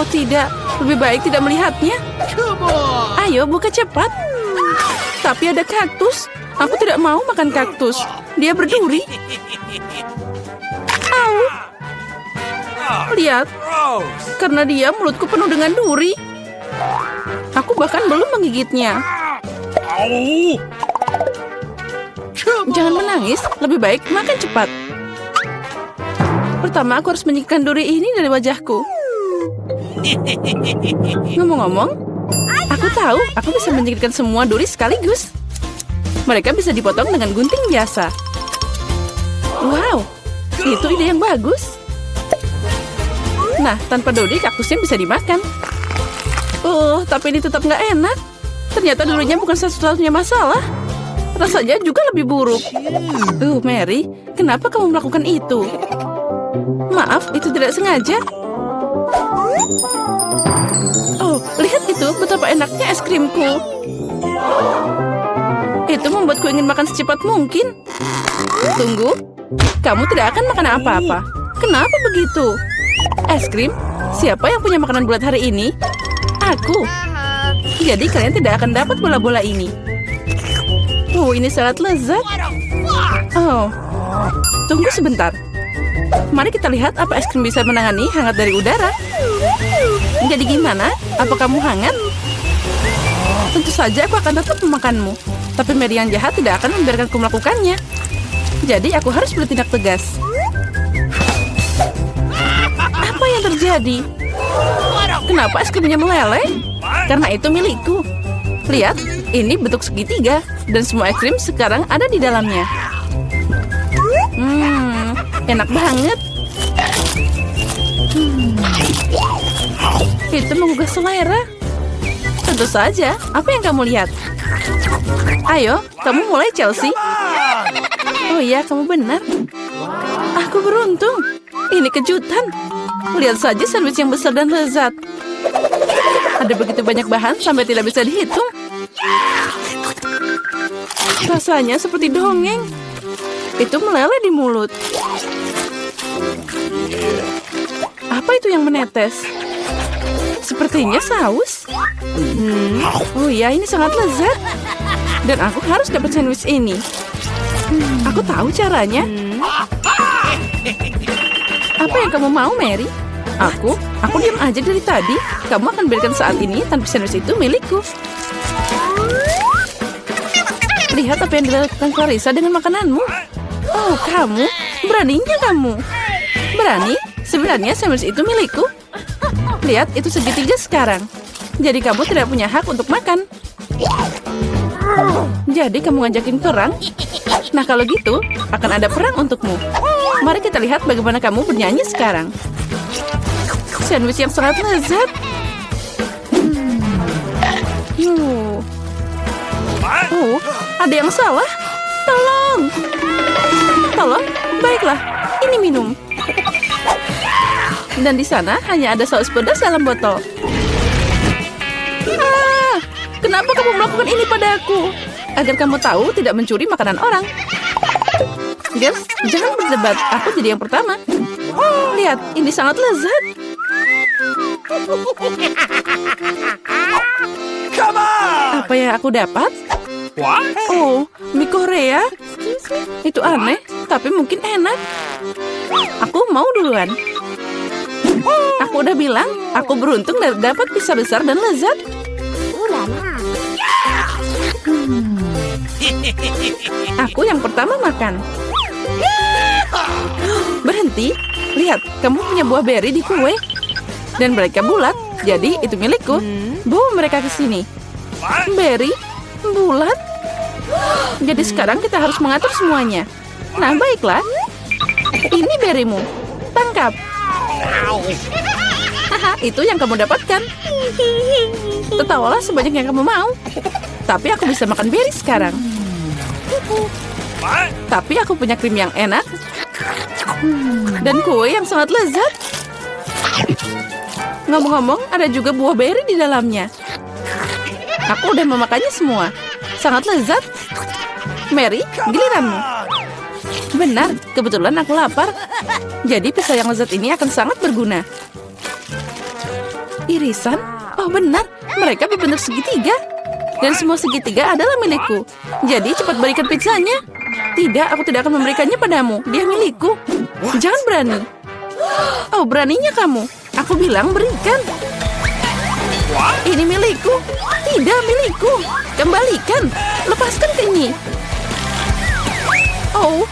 Oh tidak, lebih baik tidak melihatnya. Ayo buka cepat. Tapi ada kaktus. Aku tidak mau makan kaktus. Dia berduri. Au. Lihat, karena dia mulutku penuh dengan duri. Aku bahkan belum menggigitnya. Jangan menangis, lebih baik makan cepat. Pertama, aku harus menyingkirkan duri ini dari wajahku. Ngomong-ngomong, aku tahu aku bisa menyingkirkan semua duri sekaligus. Mereka bisa dipotong dengan gunting biasa. Wow, itu ide yang bagus. Nah, tanpa duri, kaktusnya bisa dimakan. Tapi ini tetap nggak enak. Ternyata durinya bukan satu-satunya masalah. Rasanya juga lebih buruk. Mary, kenapa kamu melakukan itu? Maaf, itu tidak sengaja. Lihat itu, betapa enaknya es krimku. Itu membuatku ingin makan secepat mungkin. Tunggu, kamu tidak akan makan apa-apa. Kenapa begitu? Es krim? Siapa yang punya makanan bulat hari ini? Aku. Jadi kalian tidak akan dapat bola-bola ini. Ini sangat lezat. Tunggu sebentar. Mari kita lihat apa es krim bisa menangani hangat dari udara. Jadi gimana? Apa kamu hangat? Tentu saja aku akan tetap memakanmu. Tapi Mary yang jahat tidak akan membiarkanku melakukannya. Jadi aku harus bertindak tegas. Apa yang terjadi? Kenapa es krimnya meleleh? Karena itu milikku. Lihat, ini bentuk segitiga. Dan semua es krim sekarang ada di dalamnya. Enak banget. Itu menggugah selera. Tentu saja, apa yang kamu lihat? Ayo, kamu mulai, Chelsea. Oh iya, kamu benar. Aku beruntung. Ini kejutan. Lihat saja sandwich yang besar dan lezat. Ada begitu banyak bahan sampai tidak bisa dihitung. Rasanya seperti dongeng. Itu meleleh di mulut. Apa itu yang menetes? Sepertinya saus. Oh iya, ini sangat lezat. Dan aku harus dapat sandwich ini. Aku tahu caranya. Apa yang kamu mau, Mary? Aku diam aja dari tadi. Kamu akan berikan saat ini tanpa sandwich itu milikku. Lihat apa yang dilakukan Clarissa dengan makananmu. Oh, kamu? Beraninya kamu? Berani? Sebenarnya sandwich itu milikku. Lihat, itu segitiga sekarang. Jadi kamu tidak punya hak untuk makan. Jadi kamu ngajakin perang? Nah, kalau gitu, akan ada perang untukmu. Mari kita lihat bagaimana kamu bernyanyi sekarang. Sandwich yang sangat lezat. Ada yang salah. Tolong, baiklah. Ini minum. Dan di sana hanya ada saus pedas dalam botol. Kenapa kamu melakukan ini padaku? Agar kamu tahu tidak mencuri makanan orang. Girls, jangan berdebat. Aku jadi yang pertama. Lihat, ini sangat lezat. Apa yang aku dapat? Mie Korea. Itu aneh, tapi mungkin enak. Aku mau duluan. Aku udah bilang, aku beruntung dapat pizza besar dan lezat. Aku yang pertama makan. Berhenti. Lihat, kamu punya buah beri di kue. Dan mereka bulat, jadi itu milikku. Bawa mereka ke sini. Beri bulat. Jadi sekarang kita harus mengatur semuanya. Nah, baiklah. Ini berimu. Tangkap. Haha, itu yang kamu dapatkan. Tertawalah sebanyak yang kamu mau. Tapi aku bisa makan beri sekarang. Tapi aku punya krim yang enak. Dan kue yang sangat lezat. Ngomong-ngomong, ada juga buah beri di dalamnya. Aku udah memakannya semua. Sangat lezat. Mary, giliranmu. Benar, kebetulan aku lapar. Jadi pizza yang lezat ini akan sangat berguna. Irisan? Oh benar, mereka berbentuk segitiga. Dan semua segitiga adalah milikku. Jadi cepat berikan pizzanya. Tidak, aku tidak akan memberikannya padamu. Dia milikku. Jangan berani. Oh, beraninya kamu. Aku bilang berikan. Ini milikku. Tidak milikku. Kembalikan. Lepaskan ini. Oh.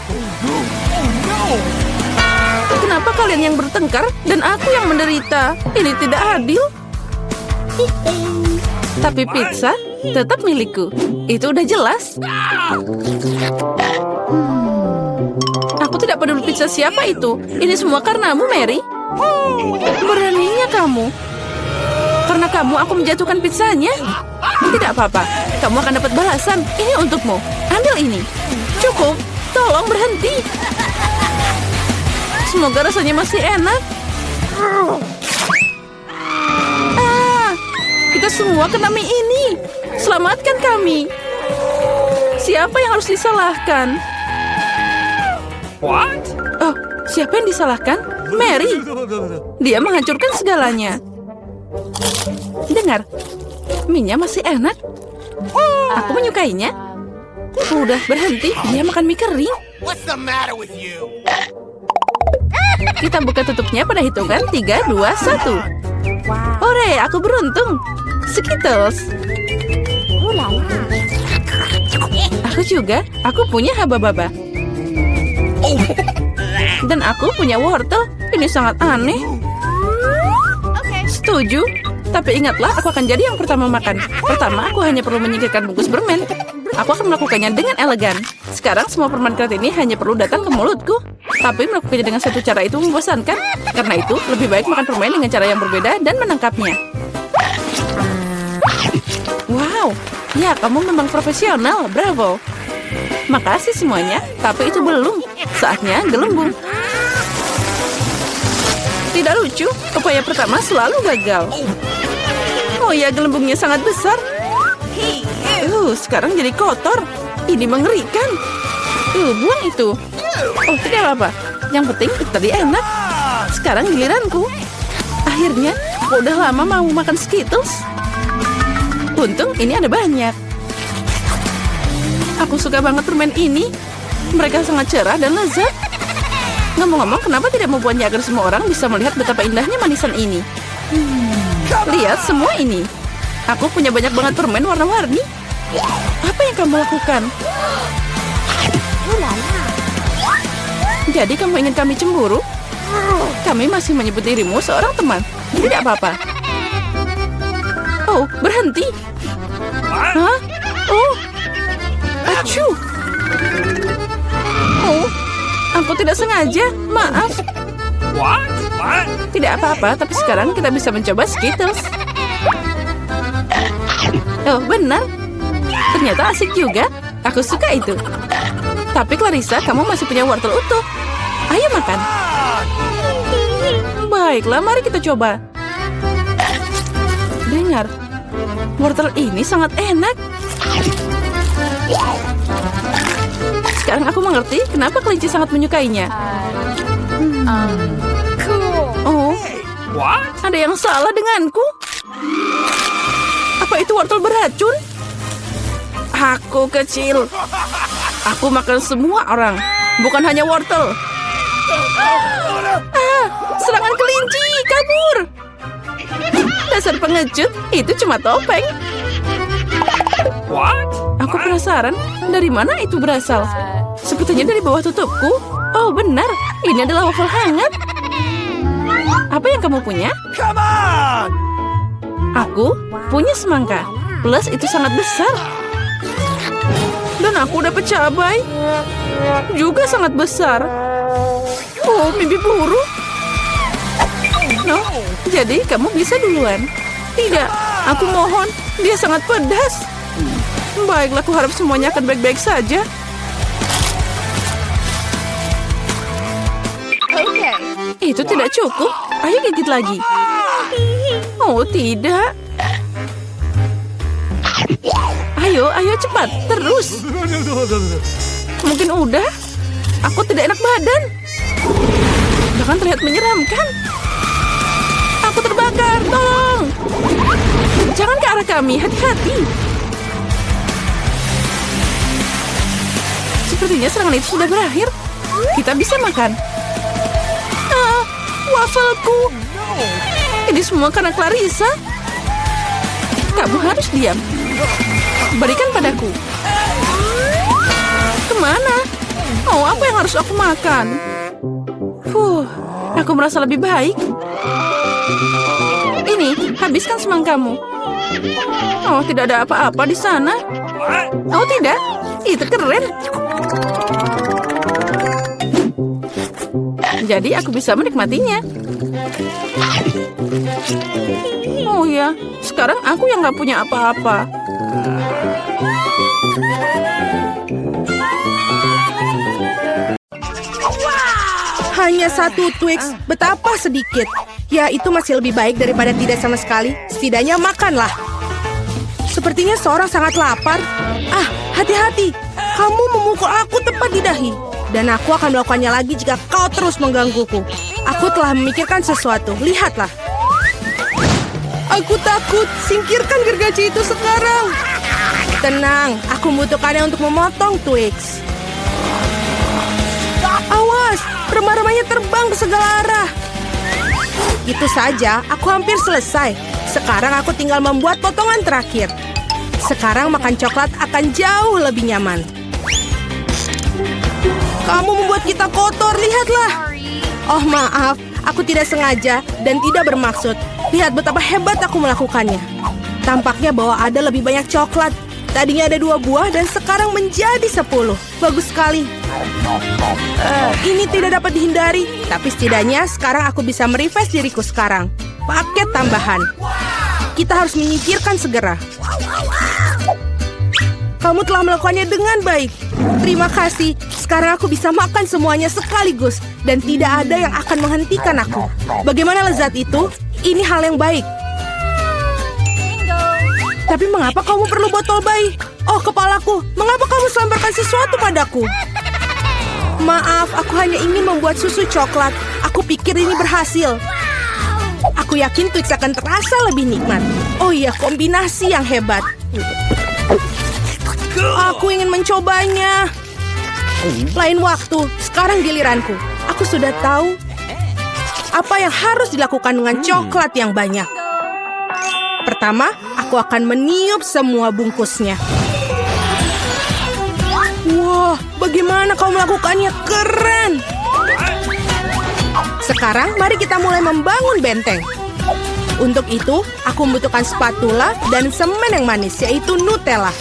Kenapa kalian yang bertengkar dan aku yang menderita? Ini tidak adil. Tapi pizza tetap milikku. Itu udah jelas. Aku tidak peduli pizza siapa itu. Ini semua karenamu, Mary. Beraninya kamu. Karena kamu aku menjatuhkan pizzanya. Tidak apa-apa. Kamu akan dapat balasan. Ini untukmu. Ambil ini. Cukup. Tolong berhenti. Semoga rasanya masih enak. Kita semua kena mie ini. Selamatkan kami. Siapa yang harus disalahkan? What? Oh, siapa yang disalahkan? Mary. Dia menghancurkan segalanya. Dengar, mie-nya masih enak. Aku menyukainya. Udah berhenti, dia makan mie kering. What's the matter with you? Kita buka tutupnya pada hitungan 3, 2, 1. Hore, aku beruntung. Skittles. Aku juga. Aku punya haba-baba. Dan aku punya wortel. Ini sangat aneh. Setuju. Tapi ingatlah, aku akan jadi yang pertama makan. Pertama, aku hanya perlu menyingkirkan bungkus permen. Aku akan melakukannya dengan elegan. Sekarang semua permen karet ini hanya perlu datang ke mulutku. Tapi melakukannya dengan satu cara itu membosankan. Karena itu, lebih baik makan permen dengan cara yang berbeda dan menangkapnya. Wow, ya kamu memang profesional, bravo. Makasih semuanya, tapi itu belum. Saatnya gelembung. Tidak lucu, upaya pertama selalu gagal. Oh ya, gelembungnya sangat besar. Sekarang jadi kotor. Ini mengerikan. Buang itu. Oh, tidak apa-apa. Yang penting itu tadi enak. Sekarang giliranku. Akhirnya, aku udah lama mau makan Skittles. Untung ini ada banyak. Aku suka banget permen ini. Mereka sangat cerah dan lezat. Ngomong-ngomong, kenapa tidak membuatnya agar semua orang bisa melihat betapa indahnya manisan ini? Lihat semua ini. Aku punya banyak banget permen warna-warni. Apa yang kamu lakukan? Jadi kamu ingin kami cemburu? Kami masih menyebut dirimu seorang teman. Tidak apa-apa. Oh, berhenti. Hah? Oh. Acuh. Oh, aku tidak sengaja. Maaf. What? Tidak apa-apa, tapi sekarang kita bisa mencoba Skittles. Oh, benar. Ternyata asik juga. Aku suka itu. Tapi Clarissa, kamu masih punya wortel utuh. Ayo makan. Baiklah, mari kita coba. Dengar, wortel ini sangat enak. Sekarang aku mengerti kenapa kelinci sangat menyukainya. Oh, What? ada yang salah denganku. Apa itu wortel beracun? Aku kecil. Aku makan semua orang, bukan hanya wortel. Serangan kelinci, kabur. Dasar pengecut, itu cuma topeng. What? Aku penasaran, dari mana itu berasal? Sepertinya dari bawah tutupku. Oh benar, ini adalah waffle hangat. Apa yang kamu punya? Come on! Aku punya semangka. Plus itu sangat besar. Dan aku dapat cabai. Juga sangat besar. Oh, mimpi buruk. No, jadi kamu bisa duluan. Tidak, aku mohon. Dia sangat pedas. Baiklah, aku harap semuanya akan baik-baik saja. Itu tidak cukup. Ayo gigit lagi. Oh, tidak. Ayo, ayo cepat. Terus. Mungkin udah. Aku tidak enak badan. Bahkan terlihat menyeramkan. Aku terbakar. Tolong. arah kami. Hati-hati. Sepertinya serangan itu sudah berakhir. Kita bisa makan. Ah, wafelku. Ini semua karena Clarissa. Kamu harus diam. Berikan padaku. Kemana? Oh, apa yang harus aku makan? Aku merasa lebih baik. Ini, habiskan semangkamu. Oh, tidak ada apa-apa di sana. Oh, tidak. Itu keren. Jadi aku bisa menikmatinya. Oh ya, sekarang aku yang nggak punya apa-apa. Hanya satu Twix, betapa sedikit. Ya, itu masih lebih baik daripada tidak sama sekali. Setidaknya makanlah. Sepertinya seorang sangat lapar. Ah, hati-hati. Kamu memukul aku tepat di dahi. Dan aku akan melakukannya lagi jika kau terus menggangguku. Aku telah memikirkan sesuatu. Lihatlah. Aku takut. Singkirkan gergaji itu sekarang. Tenang, aku membutuhkannya untuk memotong Twix. Awas, remah-remahnya terbang ke segala arah. Itu saja, aku hampir selesai. Sekarang aku tinggal membuat potongan terakhir. Sekarang makan coklat akan jauh lebih nyaman. Kamu membuat kita kotor, lihatlah. Oh maaf, aku tidak sengaja dan tidak bermaksud. Lihat betapa hebat aku melakukannya. Tampaknya bahwa ada lebih banyak coklat. Tadinya ada 2 buah dan sekarang menjadi 10. Bagus sekali. Ini tidak dapat dihindari. Tapi setidaknya sekarang aku bisa merefresh diriku sekarang. Paket tambahan. Kita harus menyingkirkan segera. Kamu telah melakukannya dengan baik. Terima kasih. Sekarang aku bisa makan semuanya sekaligus. Dan tidak ada yang akan menghentikan aku. Bagaimana lezat itu? Ini hal yang baik. Tapi mengapa kamu perlu botol bayi? Oh, kepalaku. Mengapa kamu selemparkan sesuatu padaku? Maaf, aku hanya ingin membuat susu coklat. Aku pikir ini berhasil. Aku yakin Twix akan terasa lebih nikmat. Oh iya, kombinasi yang hebat. Aku ingin mencobanya. Lain waktu, sekarang giliranku. Aku sudah tahu apa yang harus dilakukan dengan coklat yang banyak. Pertama, aku akan meniup semua bungkusnya. Wah, bagaimana kau melakukannya? Keren! Sekarang, mari kita mulai membangun benteng. Untuk itu, aku membutuhkan spatula dan semen yang manis, yaitu Nutella.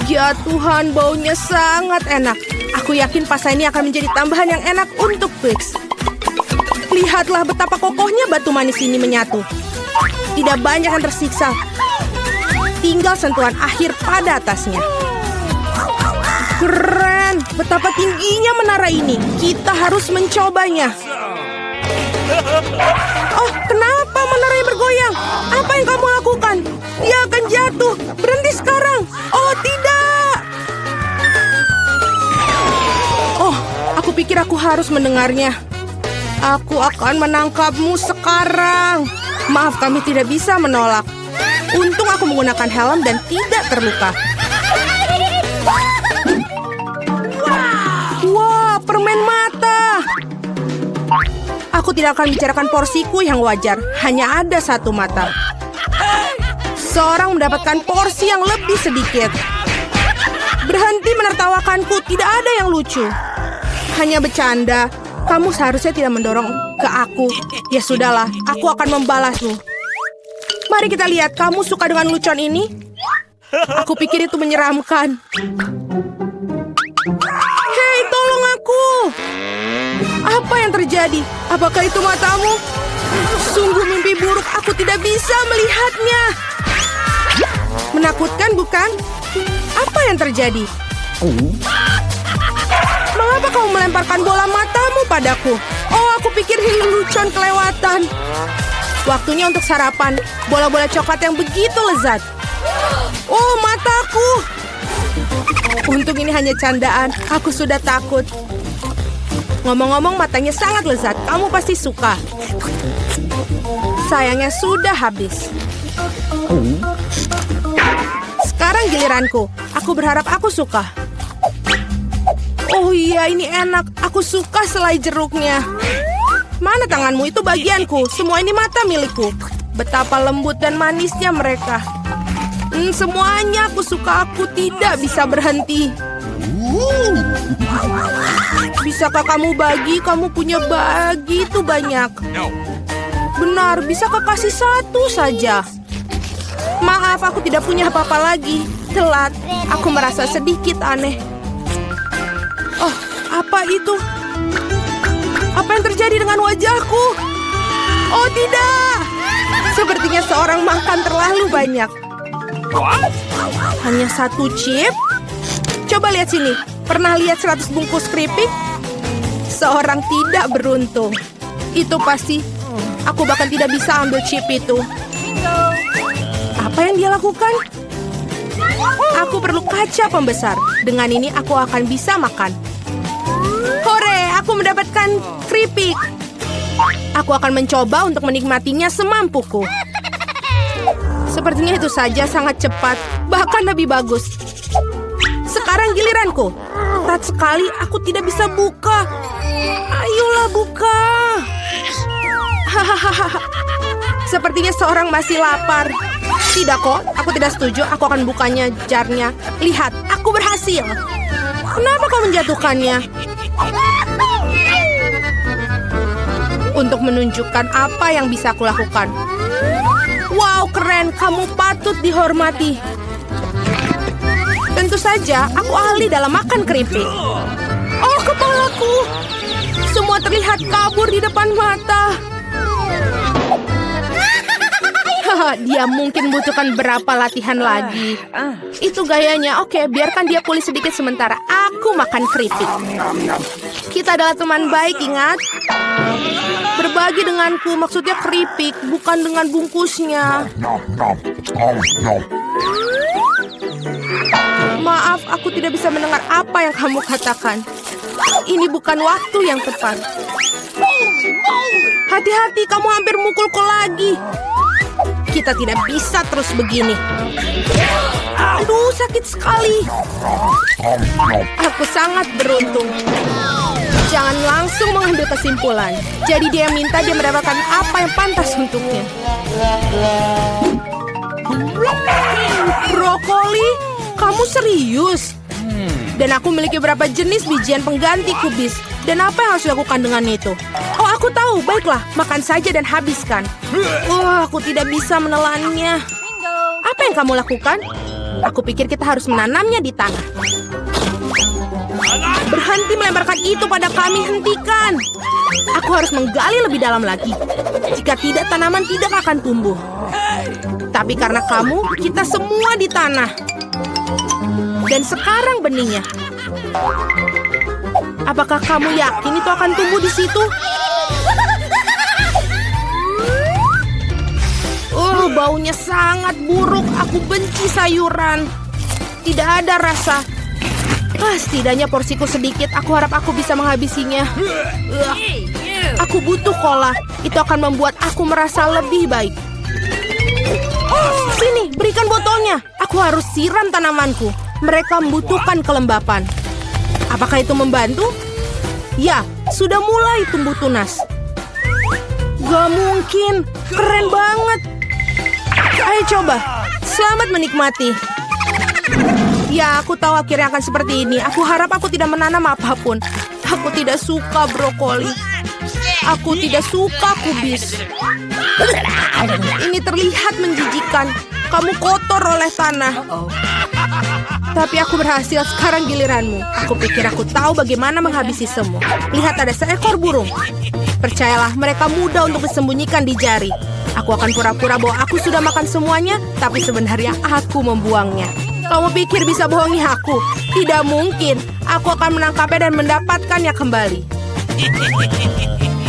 Ya Tuhan, baunya sangat enak. Aku yakin pasta ini akan menjadi tambahan yang enak untuk Twix. Lihatlah betapa kokohnya batu manis ini menyatu. Tidak banyak yang tersiksa. Tinggal sentuhan akhir pada atasnya. Keren! Betapa tingginya menara ini. Kita harus mencobanya. Oh, kenapa menaranya bergoyang? Apa yang kamu lakukan? Dia akan jatuh. Berhenti sekarang. Oh, tidak! Oh, aku pikir aku harus mendengarnya. Aku akan menangkapmu sekarang. Maaf, kami tidak bisa menolak. Untung aku menggunakan helm dan tidak terluka. Wah, permen mata. Aku tidak akan bicarakan porsiku yang wajar. Hanya ada 1 mata. Seorang mendapatkan porsi yang lebih sedikit. Berhenti menertawakanku, tidak ada yang lucu. Hanya bercanda. Kamu seharusnya tidak mendorong ke aku. Ya sudahlah, aku akan membalasmu. Mari kita lihat, kamu suka dengan lucuan ini? Aku pikir itu menyeramkan. Hei, tolong aku! Apa yang terjadi? Apakah itu matamu? Sungguh mimpi buruk, aku tidak bisa melihatnya. Menakutkan, bukan? Apa yang terjadi? Mengapa kamu melemparkan bola matamu padaku? Oh, aku pikir ini lelucon kelewatan. Waktunya untuk sarapan. Bola-bola coklat yang begitu lezat. Oh, mataku. Untung ini hanya candaan. Aku sudah takut. Ngomong-ngomong, matanya sangat lezat. Kamu pasti suka. Sayangnya sudah habis. Sekarang giliranku. Aku berharap aku suka. Oh iya, ini enak. Aku suka selai jeruknya. Mana tanganmu? Itu bagianku. Semua ini mata milikku. Betapa lembut dan manisnya mereka. Semuanya aku suka. Aku tidak bisa berhenti. Bisakah kamu bagi? Kamu punya begitu banyak. No. Benar, bisakah kasih satu saja? Maaf, aku tidak punya apa-apa lagi. Telat. Aku merasa sedikit aneh. Oh, apa itu? Apa yang terjadi dengan wajahku? Oh tidak! Sepertinya seorang makan terlalu banyak. What? Hanya satu chip? Coba lihat sini. Pernah lihat 100 bungkus keripik? Seorang tidak beruntung. Itu pasti. Aku bahkan tidak bisa ambil chip itu. Apa yang dia lakukan? Aku perlu kaca pembesar. Dengan ini aku akan bisa makan. Hore, aku mendapatkan keripik. Aku akan mencoba untuk menikmatinya semampuku. Sepertinya itu saja sangat cepat, bahkan lebih bagus. Sekarang giliranku. Berat sekali, aku tidak bisa buka. Ayolah buka. Hahaha. Sepertinya seorang masih lapar. Tidak kok, aku tidak setuju. Aku akan bukanya jarnya. Lihat, aku berhasil. Kenapa kau menjatuhkannya? Untuk menunjukkan apa yang bisa aku lakukan. Wow, keren. Kamu patut dihormati. Tentu saja, aku ahli dalam makan keripik. Oh, kepalaku. Semua terlihat kabur di depan mata. Dia mungkin butuhkan berapa latihan lagi. Itu gayanya. Oke, biarkan dia pulih sedikit sementara. Aku makan keripik. Kita adalah teman baik, ingat? Berbagi denganku, maksudnya keripik, bukan dengan bungkusnya. Maaf, aku tidak bisa mendengar apa yang kamu katakan. Ini bukan waktu yang tepat. Hati-hati, kamu hampir mukulku lagi. Kita tidak bisa terus begini. Aduh, sakit sekali. Aku sangat beruntung. Jangan langsung mengambil kesimpulan. Jadi dia minta dia mendapatkan apa yang pantas untuknya. Brokoli? Kamu serius? Dan aku memiliki beberapa jenis bijian pengganti kubis. Dan apa yang harus dilakukan dengan itu? Oh, aku tahu. Baiklah, makan saja dan habiskan. Wah, aku tidak bisa menelannya. Apa yang kamu lakukan? Aku pikir kita harus menanamnya di tanah. Berhenti melemparkan itu pada kami, hentikan. Aku harus menggali lebih dalam lagi. Jika tidak, tanaman tidak akan tumbuh. Tapi karena kamu, kita semua di tanah. Dan sekarang benihnya. Apakah kamu yakin itu akan tumbuh di situ? Oh, baunya sangat buruk. Aku benci sayuran. Tidak ada rasa. Setidaknya porsiku sedikit. Aku harap aku bisa menghabisinya. Aku butuh cola. Itu akan membuat aku merasa lebih baik. Sini, berikan botolnya. Aku harus siram tanamanku. Mereka membutuhkan kelembapan. Apakah itu membantu? Ya, sudah mulai tumbuh tunas. Gak mungkin. Keren banget. Ayo coba. Selamat menikmati. Ya, aku tahu akhirnya akan seperti ini. Aku harap aku tidak menanam apapun. Aku tidak suka brokoli. Aku tidak suka kubis. Ini terlihat menjijikan. Kamu kotor oleh tanah. Tapi aku berhasil. Sekarang giliranmu. Aku pikir aku tahu bagaimana menghabisi semua. Lihat, ada seekor burung. Percayalah, mereka mudah untuk disembunyikan di jari. Aku akan pura-pura bahwa aku sudah makan semuanya, tapi sebenarnya aku membuangnya. Kamu pikir bisa bohongi aku? Tidak mungkin. Aku akan menangkapnya dan mendapatkannya kembali.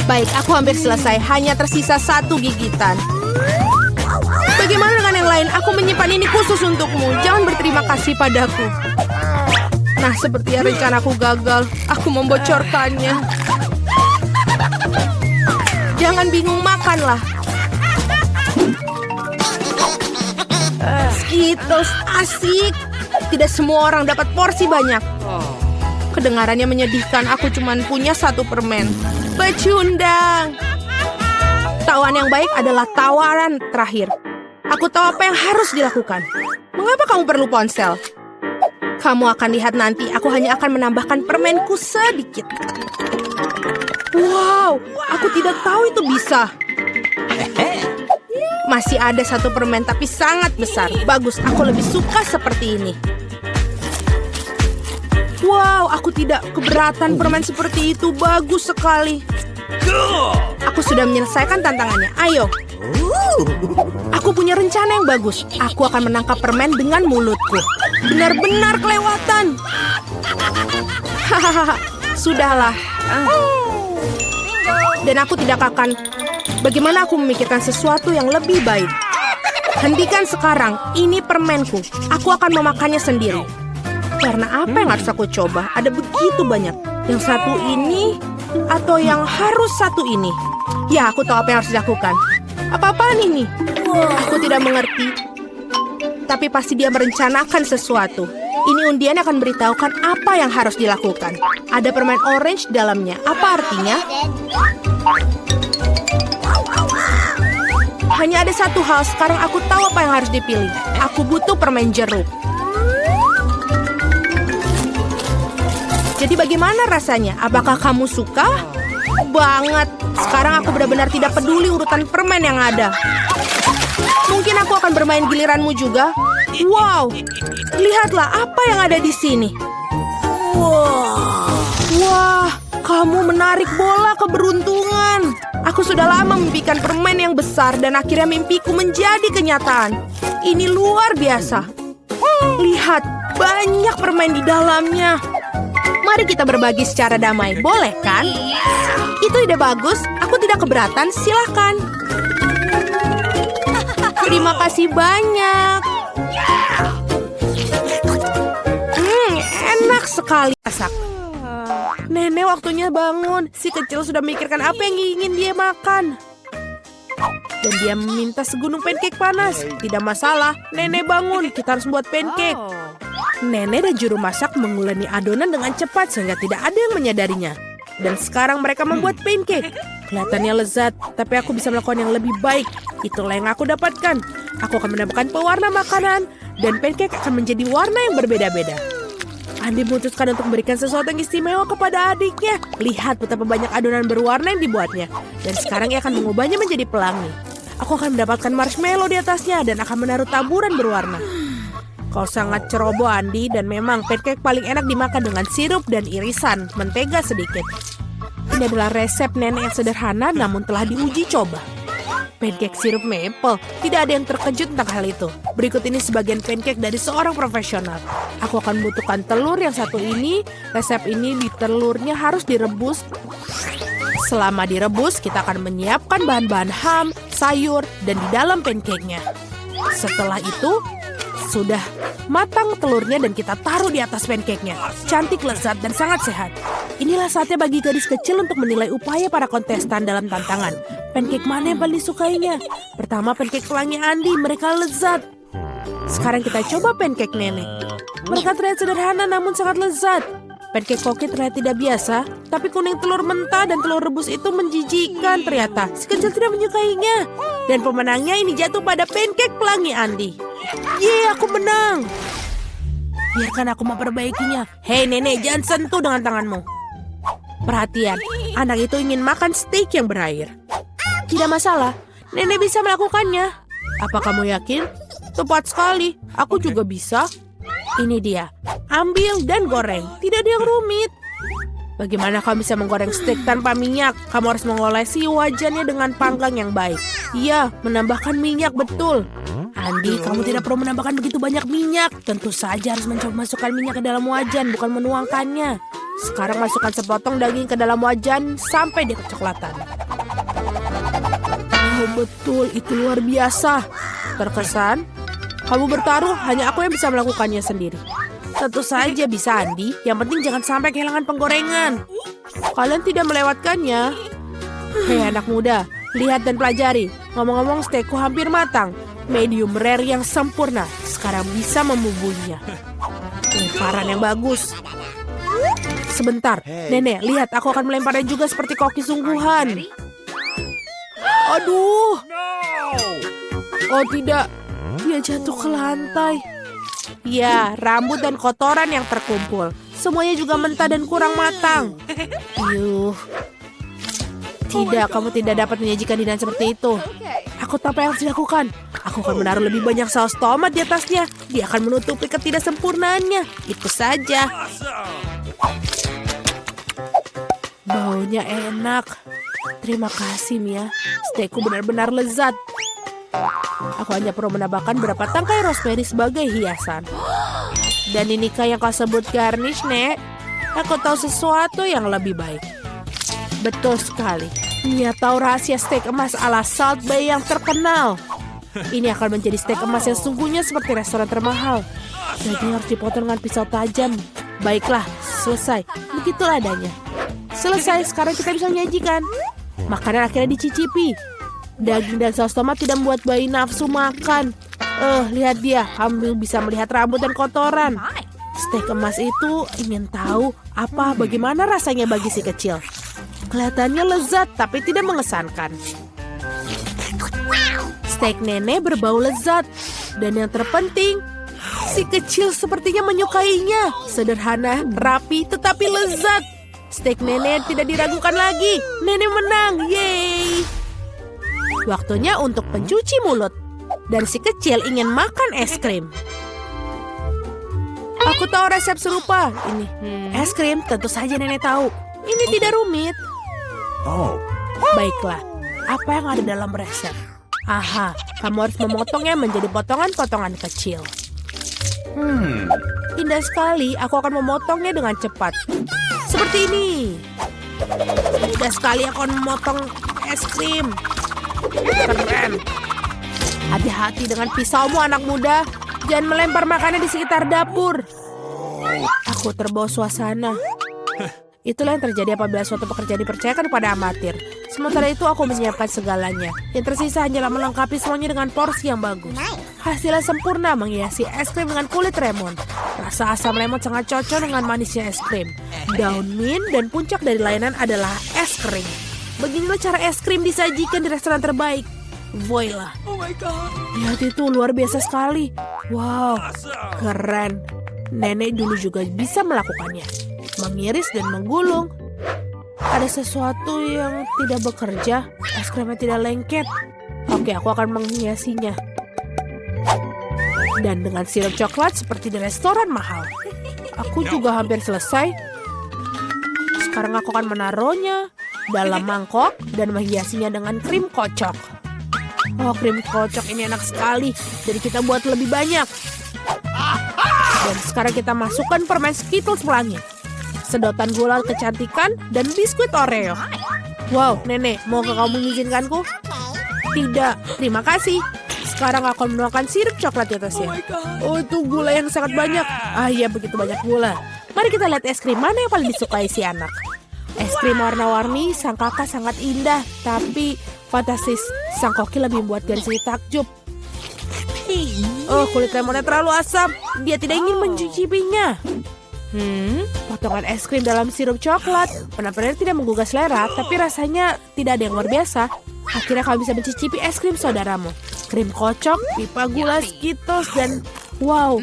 Baik, aku hampir selesai. Hanya tersisa satu gigitan. Bagaimana dengan yang lain? Aku menyimpan ini khusus untukmu. Jangan berterima kasih padaku. Nah, sepertinya rencanaku gagal. Aku membocorkannya. Jangan bingung, makanlah. Skittles, asik. Tidak semua orang dapat porsi banyak. Kedengarannya menyedihkan, aku cuma punya 1 permen. Pecundang. Tawaran yang baik adalah tawaran terakhir. Aku tahu apa yang harus dilakukan. Mengapa kamu perlu ponsel? Kamu akan lihat nanti, aku hanya akan menambahkan permenku sedikit. Wow, aku tidak tahu itu bisa. Masih ada 1 permen tapi sangat besar. Bagus, aku lebih suka seperti ini. Wow, aku tidak keberatan permen seperti itu. Bagus sekali. Aku sudah menyelesaikan tantangannya. Ayo. Aku punya rencana yang bagus. Aku akan menangkap permen dengan mulutku. Benar-benar kelewatan. Hahaha, sudahlah. Dan aku tidak akan. Bagaimana aku memikirkan sesuatu yang lebih baik? Hentikan sekarang. Ini permenku. Aku akan memakannya sendiri. Karena apa yang harus aku coba? Ada begitu banyak. Yang satu ini atau yang harus satu ini? Ya, aku tahu apa yang harus dilakukan. Apa-apaan ini? Aku tidak mengerti. Tapi pasti dia merencanakan sesuatu. Ini undian akan beritahukan apa yang harus dilakukan. Ada permen orange di dalamnya. Apa artinya? Hanya ada satu hal. Sekarang aku tahu apa yang harus dipilih. Aku butuh permen jeruk. Jadi bagaimana rasanya? Apakah kamu suka? Banget. Sekarang aku benar-benar tidak peduli urutan permen yang ada. Mungkin aku akan bermain giliranmu juga. Wow, lihatlah apa yang ada di sini. Wah, kamu menarik bola keberuntungan. Aku sudah lama memimpikan permen yang besar dan akhirnya mimpiku menjadi kenyataan. Ini luar biasa. Lihat, banyak permen di dalamnya. Mari kita berbagi secara damai, boleh kan? Itu ide bagus, aku tidak keberatan, silakan. Terima kasih banyak. Enak sekali masak. Nenek waktunya bangun, si kecil sudah memikirkan apa yang ingin dia makan. Dan dia meminta segunung pancake panas. Tidak masalah, nenek bangun, kita harus buat pancake. Nenek dan juru masak menguleni adonan dengan cepat sehingga tidak ada yang menyadarinya. Dan sekarang mereka membuat pancake. Kelihatannya lezat, tapi aku bisa melakukan yang lebih baik. Itulah yang aku dapatkan. Aku akan menambahkan pewarna makanan, dan pancake akan menjadi warna yang berbeda-beda. Andi memutuskan untuk memberikan sesuatu yang istimewa kepada adiknya. Lihat betapa banyak adonan berwarna yang dibuatnya. Dan sekarang ia akan mengubahnya menjadi pelangi. Aku akan mendapatkan marshmallow di atasnya dan akan menaruh taburan berwarna. Kau sangat ceroboh, Andi, dan memang pancake paling enak dimakan dengan sirup dan irisan mentega sedikit. Ini adalah resep nenek yang sederhana namun telah diuji coba. Pancake sirup maple, tidak ada yang terkejut tentang hal itu. Berikut ini sebagian pancake dari seorang profesional. Aku akan membutuhkan telur yang satu ini. Resep ini di telurnya harus direbus. Selama direbus, kita akan menyiapkan bahan-bahan ham, sayur, dan di dalam pancake-nya. Setelah itu, sudah matang telurnya dan kita taruh di atas pancake-nya. Cantik, lezat, dan sangat sehat. Inilah saatnya bagi gadis kecil untuk menilai upaya para kontestan dalam tantangan. Pancake mana yang paling disukainya? Pertama, pancake pelangi Andi, mereka lezat. Sekarang kita coba pancake nenek. Mereka terlihat sederhana namun sangat lezat. Pancake koki terlihat tidak biasa, tapi kuning telur mentah dan telur rebus itu menjijikan ternyata. Si kecil tidak menyukainya. Dan pemenangnya ini jatuh pada pancake pelangi Andi. Yeay, aku menang. Biarkan aku memperbaikinya. Hei nenek, jangan sentuh dengan tanganmu. Perhatian, anak itu ingin makan steak yang berair. Tidak masalah, nenek bisa melakukannya. Apa kamu yakin? Tepat sekali, aku juga bisa. Ini dia, ambil dan goreng. Tidak ada yang rumit. Bagaimana kamu bisa menggoreng steak tanpa minyak? Kamu harus mengolesi wajannya dengan panggang yang baik. Iya, menambahkan minyak, betul. Andi, kamu tidak perlu menambahkan begitu banyak minyak. Tentu saja harus mencoba masukkan minyak ke dalam wajan, bukan menuangkannya. Sekarang masukkan sepotong daging ke dalam wajan sampai dia kecoklatan. Oh betul, itu luar biasa. Terkesan, kamu bertaruh, hanya aku yang bisa melakukannya sendiri. Tentu saja bisa, Andi. Yang penting jangan sampai kehilangan penggorengan. Kalian tidak melewatkannya. Hei anak muda, lihat dan pelajari. Ngomong-ngomong, steakku hampir matang. Medium rare yang sempurna. sekarang bisa membubuhinya. Lemparan yang bagus. Sebentar, Nenek, lihat aku akan melemparnya juga seperti koki sungguhan. Aduh, No! oh tidak, dia jatuh ke lantai. Ya, rambut dan kotoran yang terkumpul. Semuanya juga mentah dan kurang matang. Yuh. Tidak, kamu tidak dapat menyajikan hidangan seperti itu. Aku tahu apa yang harus dilakukan. Aku akan menaruh lebih banyak saus tomat di atasnya. Dia akan menutupi ketidaksempurnaannya. Itu saja. Baunya enak. Terima kasih, Mia. Steakku benar-benar lezat. Aku hanya perlu menambahkan beberapa tangkai rosemary sebagai hiasan. Dan inikah yang kau sebut garnish, Nek? Aku tahu sesuatu yang lebih baik. Betul sekali. Mia tahu rahasia steak emas ala Salt Bae yang terkenal. Ini akan menjadi steak emas yang sungguhnya seperti restoran termahal. Daging harus dipotong dengan pisau tajam. Baiklah, selesai. Begitulah adanya. Selesai, sekarang kita bisa menyajikan. Makanan akhirnya dicicipi. Daging dan saus tomat tidak membuat bayi nafsu makan. Lihat dia, kamu bisa melihat rambut dan kotoran. Steak emas itu ingin tahu bagaimana rasanya bagi si kecil. Kelihatannya lezat tapi tidak mengesankan. Steak Nenek berbau lezat. Dan yang terpenting, si kecil sepertinya menyukainya. Sederhana, rapi, tetapi lezat. Steak Nenek tidak diragukan lagi. Nenek menang, yeay. Waktunya untuk pencuci mulut. Dan si kecil ingin makan es krim. Aku tahu resep serupa. Ini es krim, tentu saja Nenek tahu. Ini tidak rumit. Oh. Baiklah, apa yang ada dalam resep? Aha, kamu harus memotongnya menjadi potongan-potongan kecil. Indah sekali, aku akan memotongnya dengan cepat. Seperti ini. Mudah sekali aku akan memotong es krim. Keren. Hati-hati dengan pisaumu, anak muda. Jangan melempar makanan di sekitar dapur. Aku terbawa suasana. Itulah yang terjadi apabila suatu pekerjaan dipercayakan kepada amatir. Sementara itu aku menyiapkan segalanya. Yang tersisa hanyalah melengkapi semuanya dengan porsi yang bagus. Hasilnya sempurna menghiasi es krim dengan kulit lemon. Rasa asam lemon sangat cocok dengan manisnya es krim. Daun mint dan puncak dari layanan adalah es krim. Beginilah cara es krim disajikan di restoran terbaik. Voila. Oh my God. Lihat itu, luar biasa sekali. Wow, keren. Nenek dulu juga bisa melakukannya. Mengiris dan menggulung. Ada sesuatu yang tidak bekerja. Es krimnya tidak lengket. Oke, aku akan menghiasinya. Dan dengan sirup coklat seperti di restoran mahal. Aku juga hampir selesai. Sekarang aku akan menaruhnya dalam mangkok dan menghiasinya dengan krim kocok. Oh, krim kocok ini enak sekali. Jadi kita buat lebih banyak. Dan sekarang kita masukkan permen Skittles pelangi. Sedotan gula kecantikan, dan biskuit Oreo. Wow, Nenek, mau kamu mengizinkanku? Tidak, terima kasih. Sekarang aku akan menuangkan sirup coklat di atasnya. Oh, itu gula yang sangat banyak. Ah iya, begitu banyak gula. Mari kita lihat es krim mana yang paling disukai si anak. Es krim warna-warni, sang kakak sangat indah. Tapi, fantastis, sang koki lebih membuat garis takjub. Oh, kulit lemonnya terlalu asam. Dia tidak ingin mencicipinya. Potongan es krim dalam sirup coklat. Benar-benar tidak menggugah selera, tapi rasanya tidak ada yang luar biasa. Akhirnya kamu bisa mencicipi es krim saudaramu. Krim kocok, pipa gula, Skittles, dan wow,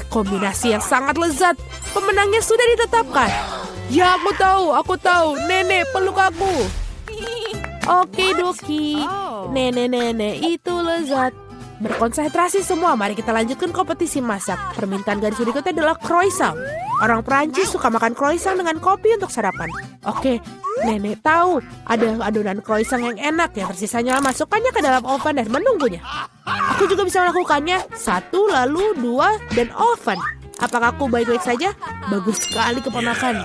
kombinasi yang sangat lezat. Pemenangnya sudah ditetapkan. Ya, aku tahu. Nenek, peluk aku. Oke, Doki. Nenek, itu lezat. Berkonsentrasi semua, mari kita lanjutkan kompetisi masak. Permintaan garis berikutnya adalah croissant. Orang Prancis suka makan croissant dengan kopi untuk sarapan. Oke, Nenek tahu ada adonan croissant yang enak. Yang tersisanya masukkannya ke dalam oven dan menunggunya. Aku juga bisa melakukannya. 1, lalu 2, dan oven. Apakah aku baik-baik saja? Bagus sekali keponakan.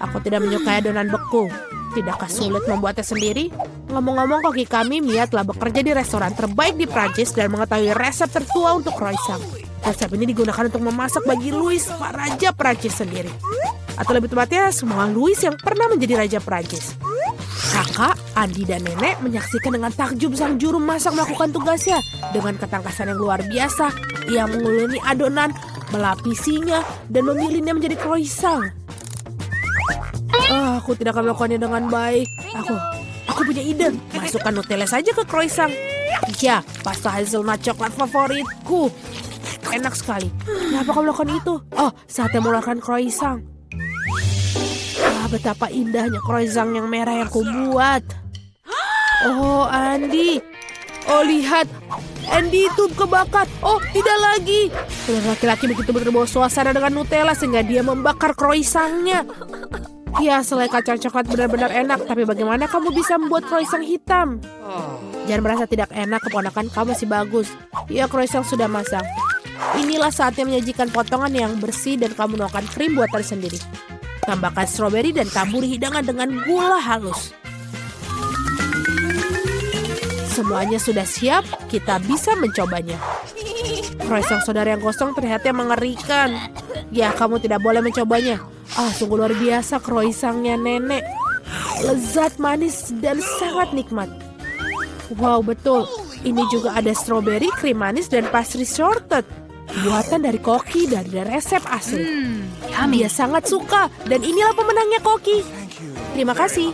Aku tidak menyukai adonan beku. Tidakkah sulit membuatnya sendiri? Ngomong-ngomong, koki kami, Mia, telah bekerja di restoran terbaik di Prancis dan mengetahui resep tertua untuk croissant. Resep ini digunakan untuk memasak bagi Louis, Pak Raja Prancis sendiri. Atau lebih tepatnya, semua Louis yang pernah menjadi Raja Prancis. Kakak, Andi dan Nenek menyaksikan dengan takjub sang juru masak melakukan tugasnya. Dengan ketangkasan yang luar biasa, ia menguleni adonan, melapisinya, dan memilihnya menjadi croissant. Aku tidak akan melakukannya dengan baik. Aku punya ide. Masukkan Nutella saja ke croissant. Ya, pasta hazelnut coklat favoritku. Enak sekali. Kenapa kamu melakukan itu? Oh, saatnya melakukan croissant. Betapa indahnya croissant yang merah yang kubuat. Oh, Andi. Oh, lihat. Andy itu kebakar. Oh, tidak lagi. Laki-laki begitu berbawa suasana dengan Nutella sehingga dia membakar croissantnya. Ya, selai kacang coklat benar-benar enak. Tapi bagaimana kamu bisa membuat croissant hitam? Jangan merasa tidak enak, keponakan kamu masih bagus. Ya, croissant sudah masak. Inilah saatnya menyajikan potongan yang bersih dan kamu menuangkan krim buatan sendiri. Tambahkan stroberi dan taburi hidangan dengan gula halus. Semuanya sudah siap, kita bisa mencobanya. Croissant saudara yang kosong terlihatnya mengerikan. Ya, kamu tidak boleh mencobanya. Sungguh luar biasa croissantnya nenek. Lezat, manis, dan sangat nikmat. Wow, betul. Ini juga ada stroberi, krim manis, dan pastry shortbread. Buatan dari Koki dari resep asli. Dia sangat suka, dan inilah pemenangnya Koki. Terima kasih.